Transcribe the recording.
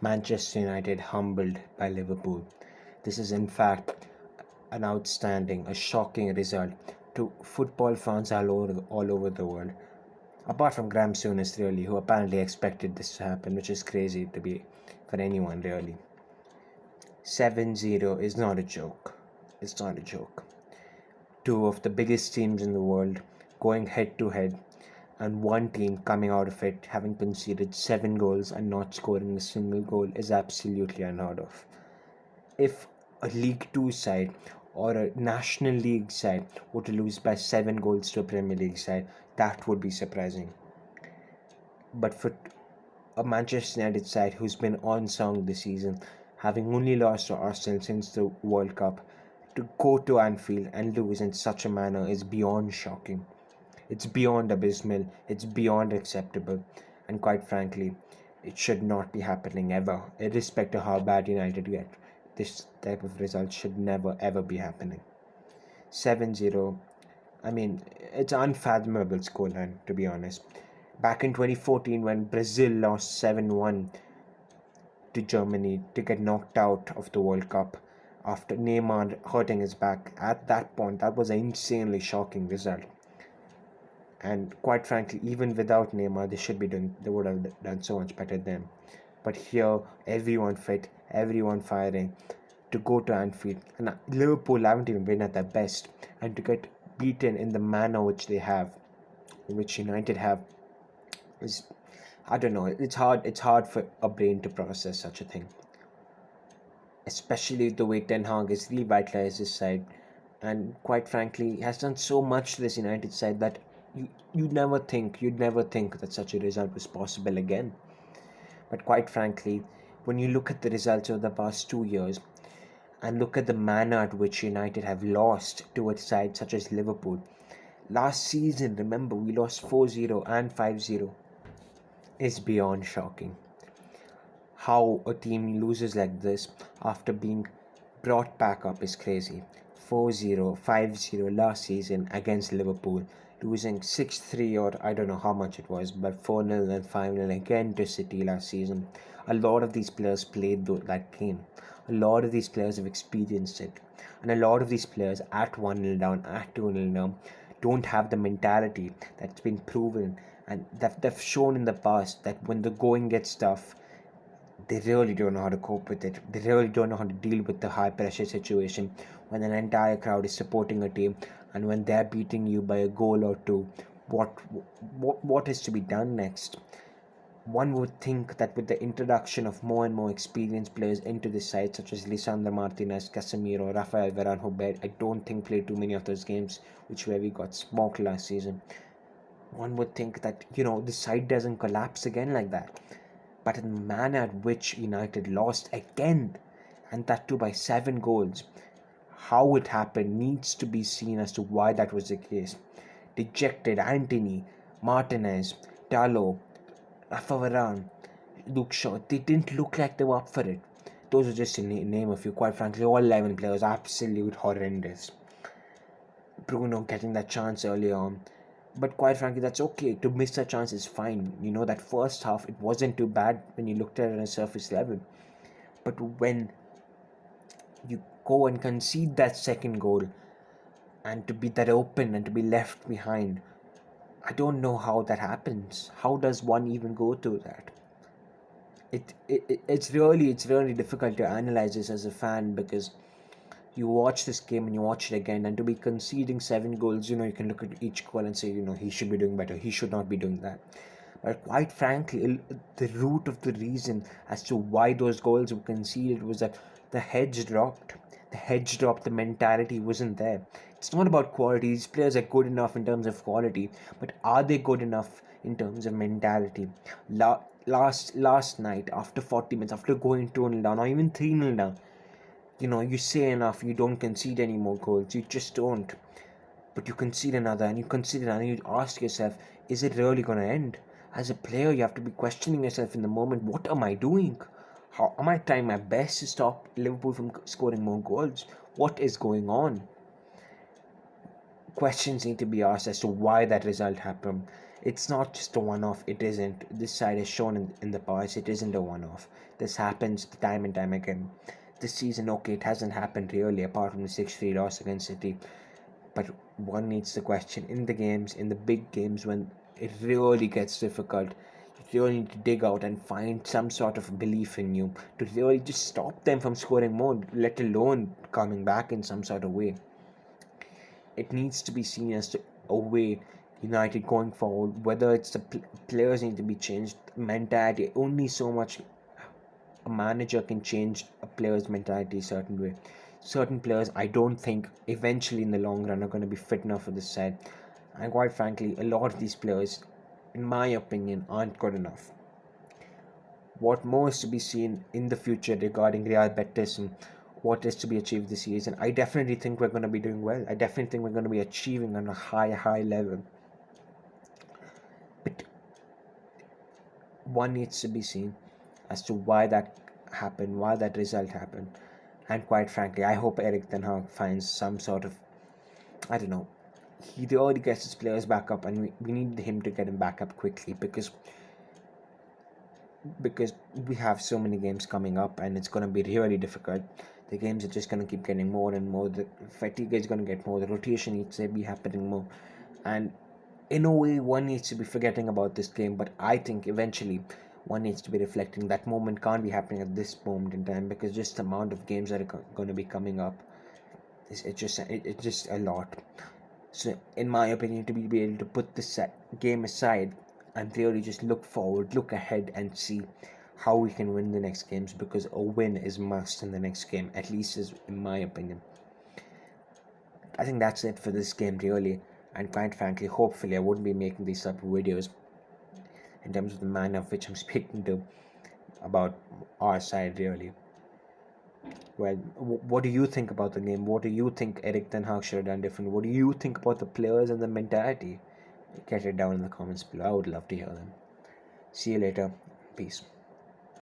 Manchester United humbled by Liverpool. This is in fact an outstanding, a shocking result to football fans all over the world. Apart from Graham Souness, really, who apparently expected this to happen, which is crazy to be for anyone, really. 7-0 is not a joke. It's not a joke. Two of the biggest teams in the world going head to head, and one team coming out of it having conceded 7 goals and not scoring a single goal is absolutely unheard of. If a League Two side or a National League side were to lose by 7 goals to a Premier League side, that would be surprising. But for a Manchester United side who's been unsung this season, having only lost to Arsenal since the World Cup, to go to Anfield and lose in such a manner is beyond shocking. It's beyond abysmal, it's beyond acceptable, and quite frankly, it should not be happening ever, irrespective of how bad United get. This type of result should never ever be happening. 7-0, I mean, it's an unfathomable scoreline, to be honest. Back in 2014, when Brazil lost 7-1 to Germany to get knocked out of the World Cup after Neymar hurting his back, at that point, that was an insanely shocking result. And quite frankly, even without Neymar, they would have done so much better then. But here, everyone fit, everyone firing to go to Anfield, and Liverpool haven't even been at their best, and to get beaten in the manner which they have, which United have, is, I don't know. It's hard for a brain to process such a thing, especially the way Ten Hag has revitalized his side, and quite frankly, has done so much to this United side that you'd never think that such a result was possible again. But quite frankly, when you look at the results of the past 2 years and look at the manner at which United have lost to a side such as Liverpool, last season, remember, we lost 4-0 and 5-0, is beyond shocking. How a team loses like this after being brought back up is crazy. 4-0, 5-0 last season against Liverpool, losing 6-3 or I don't know how much it was, but 4-0 and 5-0 again to City last season. A lot of these players played that game. A lot of these players have experienced it. And a lot of these players at 1-0 down, at 2-0 down, don't have the mentality that's been proven and that they've shown in the past that when the going gets tough, they really don't know how to cope with it. They really don't know how to deal with the high pressure situation when an entire crowd is supporting a team and when they're beating you by a goal or two. What is to be done next? One would think that with the introduction of more and more experienced players into the side, such as Lisandro Martinez, Casemiro, Rafael Varane, who I don't think played too many of those games, where we got smoked last season. One would think that the side doesn't collapse again like that. But in the manner at which United lost again, and that too by 7 goals, how it happened needs to be seen as to why that was the case. Dejected Antony, Martinez, Dalot, Rafa Varane, Luke Shaw, they didn't look like they were up for it. Those are just to name a few. Quite frankly, all 11 players absolute horrendous. Bruno getting that chance early on. But quite frankly, that's okay. To miss a chance is fine. That first half, it wasn't too bad when you looked at it on a surface level. But when you go and concede that second goal, and to be that open and to be left behind, I don't know how that happens. How does one even go through that? It's really difficult to analyze this as a fan, because you watch this game and you watch it again, and to be conceding 7 goals, you can look at each goal and say, he should be doing better, he should not be doing that. But quite frankly, the root of the reason as to why those goals were conceded was that the hedge dropped. The mentality wasn't there. It's not about quality. These players are good enough in terms of quality, but are they good enough in terms of mentality? Last night, after 40 minutes, after going 2-0 down or even 3-0 down, you say enough, you don't concede any more goals, you just don't. But you concede another, and you concede another, and you ask yourself, is it really going to end? As a player, you have to be questioning yourself in the moment, what am I doing? How am I trying my best to stop Liverpool from scoring more goals? What is going on? Questions need to be asked as to why that result happened. It's not just a one-off. It isn't. This side has shown in the past it isn't a one-off. This happens time and time again. This season, okay, it hasn't happened really, apart from the 6-3 loss against City. But one needs to question in the games, in the big games, when it really gets difficult, you really need to dig out and find some sort of belief in you to really just stop them from scoring more, let alone coming back in some sort of way. It needs to be seen as a way United going forward, whether it's the players need to be changed, mentality, only so much a manager can change a player's mentality a certain way. Certain players, I don't think, eventually in the long run, are going to be fit enough for this side. And quite frankly, a lot of these players, in my opinion, aren't good enough. What more is to be seen in the future regarding Real Betis and what is to be achieved this season? I definitely think we're going to be doing well. I definitely think we're going to be achieving on a high level. But one needs to be seen as to why that happened, why that result happened. And quite frankly, I hope Eric Ten Hag finds some sort of, I don't know, he already gets his players back up, and we need him to get him back up quickly because we have so many games coming up, and it's going to be really difficult. The games are just going to keep getting more and more. The fatigue is going to get more. The rotation needs to be happening more, and in a way, one needs to be forgetting about this game. But I think eventually, one needs to be reflecting that moment can't be happening at this moment in time because just the amount of games that are going to be coming up it's just a lot. So, in my opinion, to be able to put this game aside and really just look forward, look ahead, and see how we can win the next games because a win is must in the next game, at least is in my opinion. I think that's it for this game, really. And quite frankly, hopefully, I wouldn't be making these type of videos in terms of the manner of which I'm speaking to about our side, really. Well, what do you think about the game? What do you think Eric Ten Hag should have done different? What do you think about the players and the mentality? Get it down in the comments below. I would love to hear them. See you later. Peace.